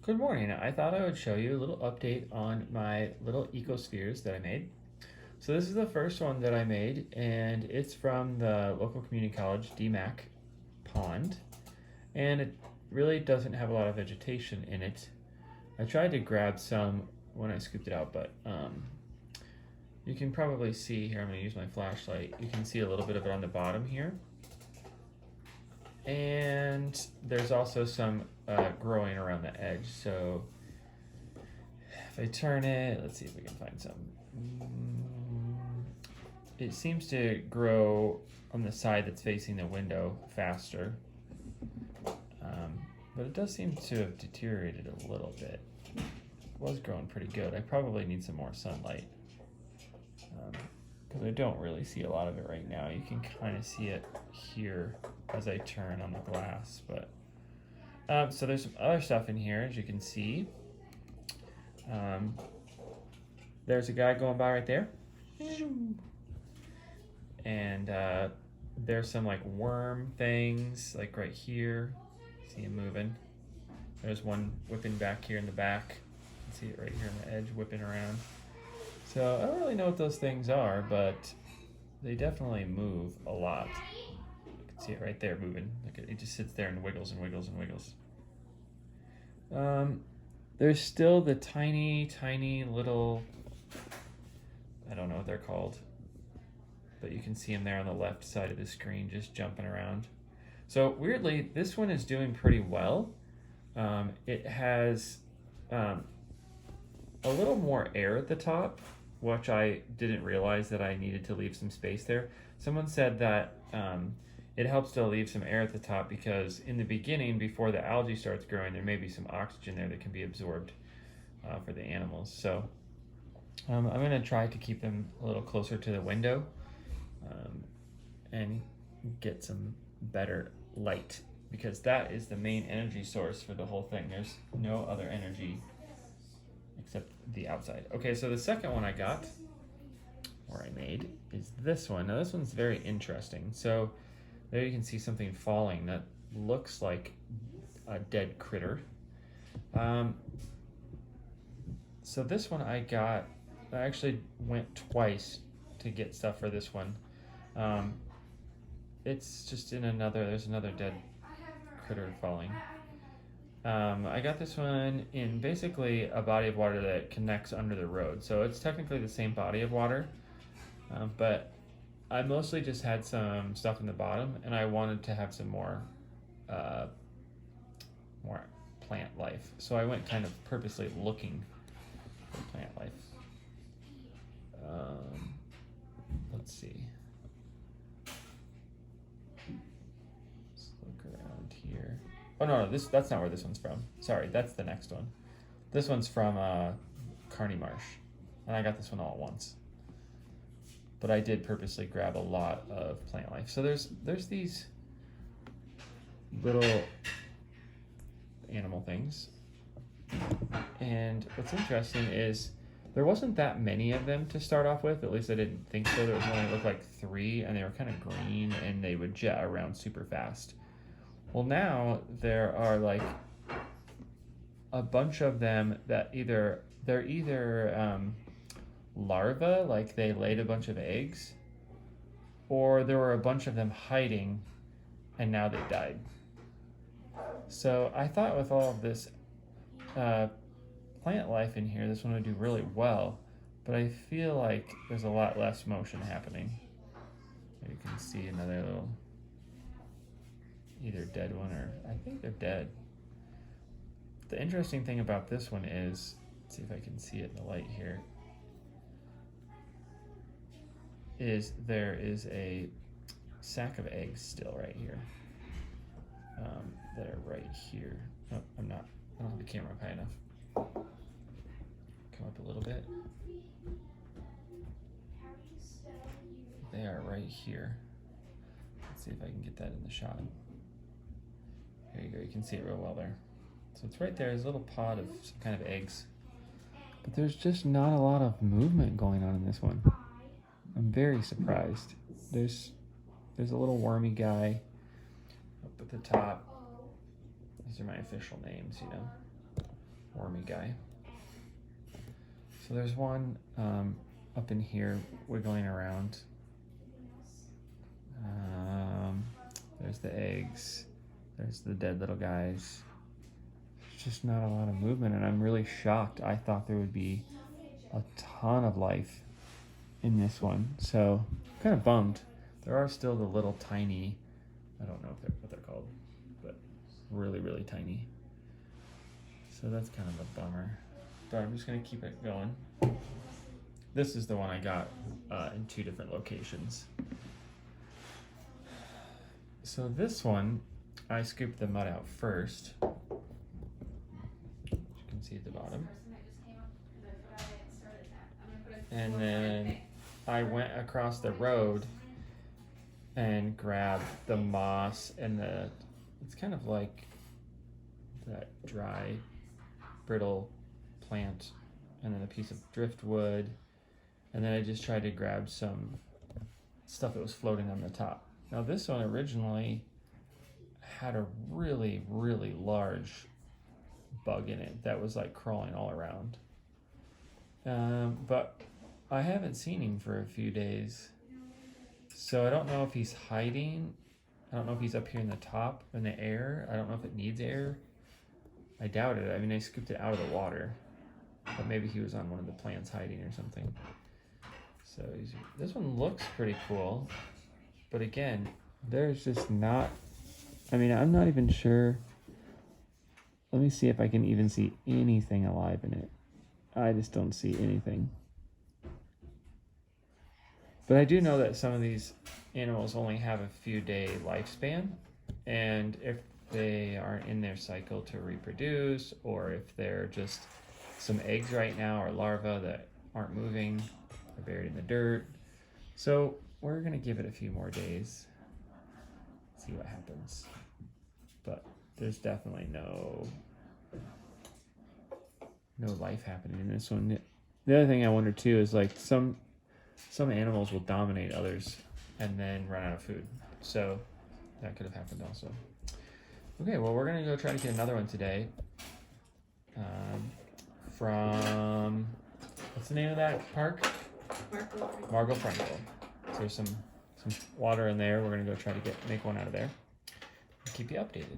Good morning. I thought I would show you a little update on my little ecospheres that I made. So this is the first one that I made, and it's from the local community college DMAC pond, and it really doesn't have a lot of vegetation in it. I tried to grab some when I scooped it out, but you can probably see here, I'm going to use my flashlight, you can see a little bit of it on the bottom here. And there's also some growing around the edge. So if I turn it, let's see if we can find some. It seems to grow on the side that's facing the window faster. But it does seem to have deteriorated a little bit. It was growing pretty good. I probably need some more sunlight. Because I don't really see a lot of it right now. You can kind of see it here as I turn on the glass, but so there's some other stuff in here, as you can see. There's a guy going by right there, and there's some like worm things like right here. See him moving. There's one whipping back here in the back. You can see it right here on the edge whipping around. So I don't really know what those things are, but they definitely move a lot. You can see it right there moving. Look at it, just sits there and wiggles and wiggles and wiggles. There's still the tiny little, I don't know what they're called, but you can see them there on the left side of the screen just jumping around. So weirdly, this one is doing pretty well. It has a little more air at the top, which I didn't realize that I needed to leave some space there. Someone said that it helps to leave some air at the top because in the beginning, before the algae starts growing, there may be some oxygen there that can be absorbed for the animals. So I'm going to try to keep them a little closer to the window and get some better light, because that is the main energy source for the whole thing. There's no other energy except the outside. Okay, so the second one I got, or I made, is this one. Now this one's very interesting. So there you can see something falling that looks like a dead critter. So this one I actually went twice to get stuff for this one. It's just there's another dead critter falling. I got this one in basically a body of water that connects under the road. So it's technically the same body of water, but I mostly just had some stuff in the bottom, and I wanted to have some more plant life. So I went kind of purposely looking for plant life. Let's see. Let's look around here. Oh no, that's not where this one's from. Sorry, that's the next one. This one's from Carney Marsh, and I got this one all at once. But I did purposely grab a lot of plant life. So there's these little animal things, and what's interesting is there wasn't that many of them to start off with. At least I didn't think so. There was only looked like 3, and they were kind of green, and they would jet around super fast. Well, now there are like a bunch of them that they're either larvae, like they laid a bunch of eggs, or there were a bunch of them hiding and now they died. So I thought with all of this plant life in here, this one would do really well, but I feel like there's a lot less motion happening. You can see another little either dead one, or I think they're dead. The interesting thing about this one is, let's see if I can see it in the light here, is there is a sack of eggs still right here. That are right here. Oh, I don't have the camera up high enough. Come up a little bit. They are right here. Let's see if I can get that in the shot. There you go, you can see it real well there. So it's right there, there's a little pod of some kind of eggs. But there's just not a lot of movement going on in this one. I'm very surprised. There's a little wormy guy up at the top. These are my official names, you know. wormy guy. So there's one up in here wiggling around. There's the eggs. There's the dead little guys. There's just not a lot of movement, and I'm really shocked. I thought there would be a ton of life in this one, so I'm kind of bummed. There are still the little tiny, I don't know what they're called, but really, really tiny. So that's kind of a bummer, but I'm just gonna keep it going. This is the one I got in 2 different locations. So this one, I scooped the mud out first. As you can see at the bottom. And then I went across the road and grabbed the moss and it's kind of like that dry, brittle plant, and then a piece of driftwood. And then I just tried to grab some stuff that was floating on the top. Now this one originally had a really, really large bug in it that was like crawling all around. But I haven't seen him for a few days. So I don't know if he's hiding. I don't know if he's up here in the top in the air. I don't know if it needs air. I doubt it. I mean, I scooped it out of the water. But maybe he was on one of the plants hiding or something. So this one looks pretty cool. But again, there's just not, I mean, I'm not even sure. Let me see if I can even see anything alive in it. I just don't see anything. But I do know that some of these animals only have a few day lifespan. And if they aren't in their cycle to reproduce, or if they're just some eggs right now or larvae that aren't moving, they're buried in the dirt. So we're gonna give it a few more days, see what happens. But there's definitely no life happening in this one. The other thing I wonder too is like some animals will dominate others and then run out of food. So that could have happened also. Okay, well, we're gonna go try to get another one today. From, what's the name of that park? Margot Frankel. So there's some water in there. We're gonna go try to make one out of there. I'll keep you updated.